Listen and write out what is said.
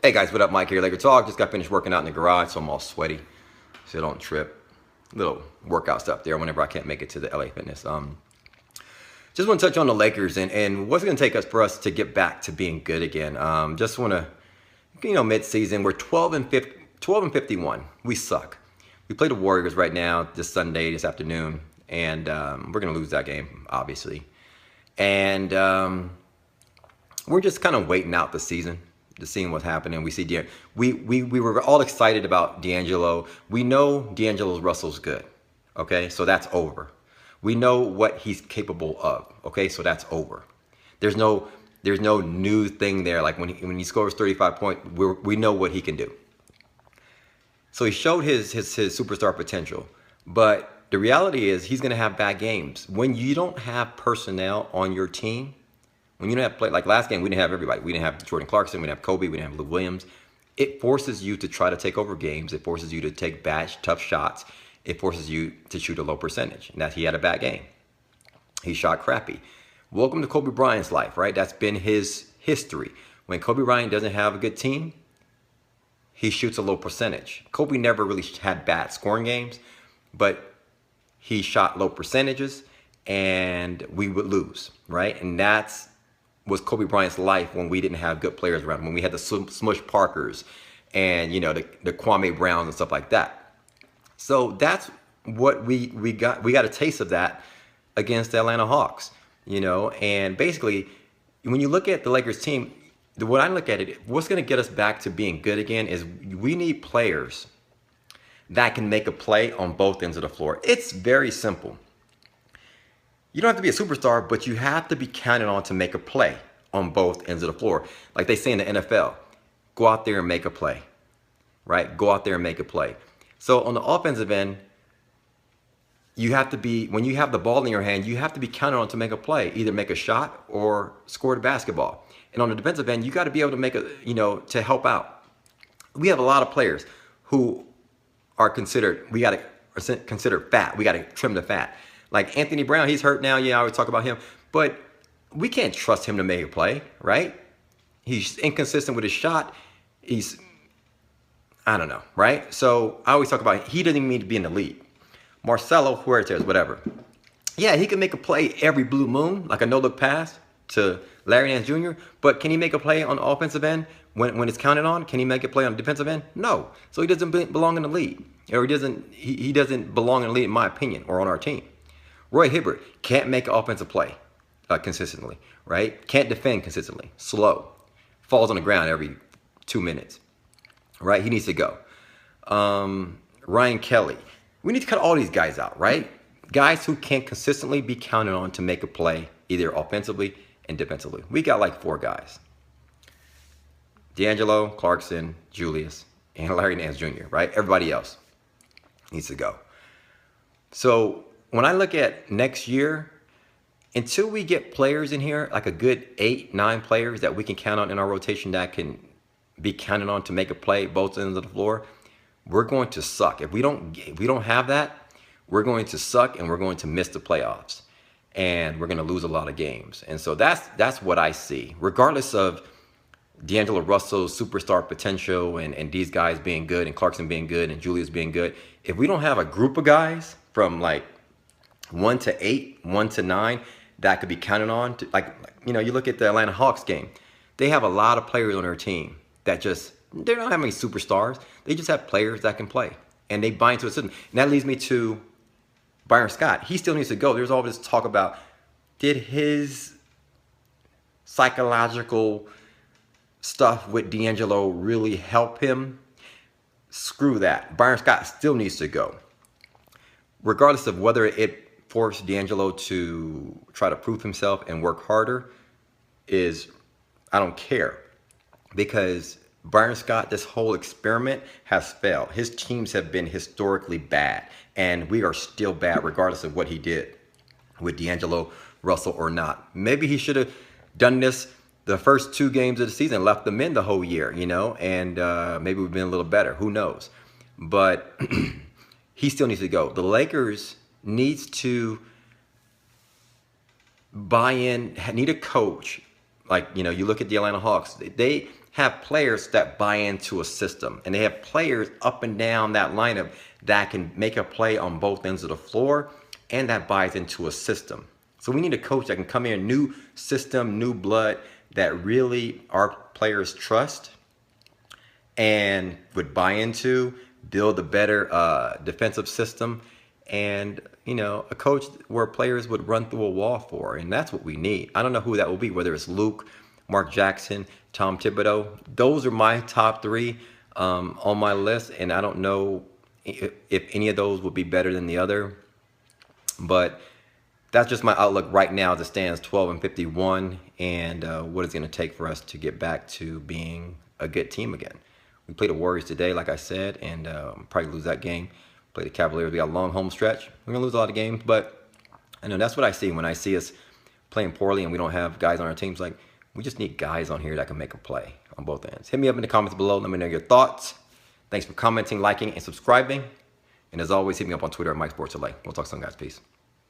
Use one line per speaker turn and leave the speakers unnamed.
Hey guys, what up? Mike here, Laker Talk. Just got finished working out in the garage, so I'm all sweaty, so don't trip. Little workout stuff there whenever I can't make it to the LA Fitness. Just want to touch on the Lakers and what's it going to take us for us to get back to being good again. Just want to, mid-season, we're 12 and 51. We suck. We play the Warriors right now this Sunday, this afternoon, and we're going to lose that game, obviously. And we're just kind of waiting out the season to seeing what's happening. We were all excited about D'Angelo. We know D'Angelo Russell's good. Okay, so that's over. We know what he's capable of. Okay, so that's over. There's no new thing there. Like when he scores 35 points, we know what he can do. So he showed his superstar potential, but the reality is he's going to have bad games. When you don't have personnel on your team, when you don't have play, like last game, we didn't have everybody. We didn't have Jordan Clarkson, we didn't have Kobe, we didn't have Lou Williams. It forces you to try to take over games. It forces you to take bad, tough shots. It forces you to shoot a low percentage. And that he had a bad game. He shot crappy. Welcome to Kobe Bryant's life, right? That's been his history. When Kobe Bryant doesn't have a good team, he shoots a low percentage. Kobe never really had bad scoring games, but he shot low percentages and we would lose, right? And that's was Kobe Bryant's life when we didn't have good players around, when we had the Smush Parkers and, the Kwame Browns and stuff like that. So that's what we got. We got a taste of that against the Atlanta Hawks, and basically when you look at the Lakers team, what I look at it, what's going to get us back to being good again is we need players that can make a play on both ends of the floor. It's very simple. You don't have to be a superstar, but you have to be counted on to make a play on both ends of the floor. Like they say in the NFL, go out there and make a play, right? Go out there and make a play. So on the offensive end, you have to be, when you have the ball in your hand, you have to be counted on to make a play, either make a shot or score the basketball. And on the defensive end, you got to be able to make to help out. We have a lot of players who are considered, we got to consider fat. We got to trim the fat. Like Anthony Brown, he's hurt now. Yeah, I always talk about him. But we can't trust him to make a play, right? He's inconsistent with his shot. I don't know, right? So I always talk about he doesn't even need to be in the league. Marcelo Huertas, whatever. Yeah, he can make a play every blue moon, like a no-look pass to Larry Nance Jr., but can he make a play on the offensive end when it's counted on? Can he make a play on the defensive end? No. So he doesn't belong in the league. Or he doesn't belong in the league, in my opinion, or on our team. Roy Hibbert can't make an offensive play consistently, right? Can't defend consistently. Slow. Falls on the ground every 2 minutes, right? He needs to go. Ryan Kelly. We need to cut all these guys out, right? Guys who can't consistently be counted on to make a play, either offensively and defensively. We got like 4 guys. D'Angelo, Clarkson, Julius, and Larry Nance Jr., right? Everybody else needs to go. So when I look at next year, until we get players in here, like a good 8, 9 players that we can count on in our rotation that can be counted on to make a play both ends of the floor, we're going to suck. If we don't have that, we're going to suck and we're going to miss the playoffs. And we're going to lose a lot of games. And so that's what I see. Regardless of D'Angelo Russell's superstar potential and these guys being good and Clarkson being good and Julius being good, if we don't have a group of guys from like 1 to 8, 1 to 9 that could be counted on, you look at the Atlanta Hawks game. They have a lot of players on their team that they don't have any superstars. They just have players that can play. And they buy into a system. And that leads me to Byron Scott. He still needs to go. There's all this talk about, did his psychological stuff with D'Angelo really help him? Screw that. Byron Scott still needs to go. Regardless of whether it forced D'Angelo to try to prove himself and work harder, I don't care. Because Byron Scott, this whole experiment has failed. His teams have been historically bad. And we are still bad regardless of what he did with D'Angelo Russell or not. Maybe he should have done this the first 2 games of the season, left them in the whole year, and maybe we've been a little better. Who knows? But he still needs to go. The Lakers needs to buy in, need a coach. Like, you look at the Atlanta Hawks. have players that buy into a system, and they have players up and down that lineup that can make a play on both ends of the floor and that buys into a system. So we need a coach that can come in, new system, new blood, that really our players trust and would buy into, build a better defensive system, and a coach where players would run through a wall for. And that's what we need. I don't know who that will be, whether it's Luke, Mark Jackson, Tom Thibodeau. Those are my top three on my list, and I don't know if any of those would be better than the other. But that's just my outlook right now as it stands, 12-51, and what it's going to take for us to get back to being a good team again. We played the Warriors today, like I said, and probably lose that game. Play the Cavaliers. We got a long home stretch. We're going to lose a lot of games, but I know that's what I see when I see us playing poorly and we don't have guys on our teams. Like, we just need guys on here that can make a play on both ends. Hit me up in the comments below. Let me know your thoughts. Thanks for commenting, liking, and subscribing. And as always, hit me up on Twitter at MikeSportsLA. We'll talk soon, guys. Peace.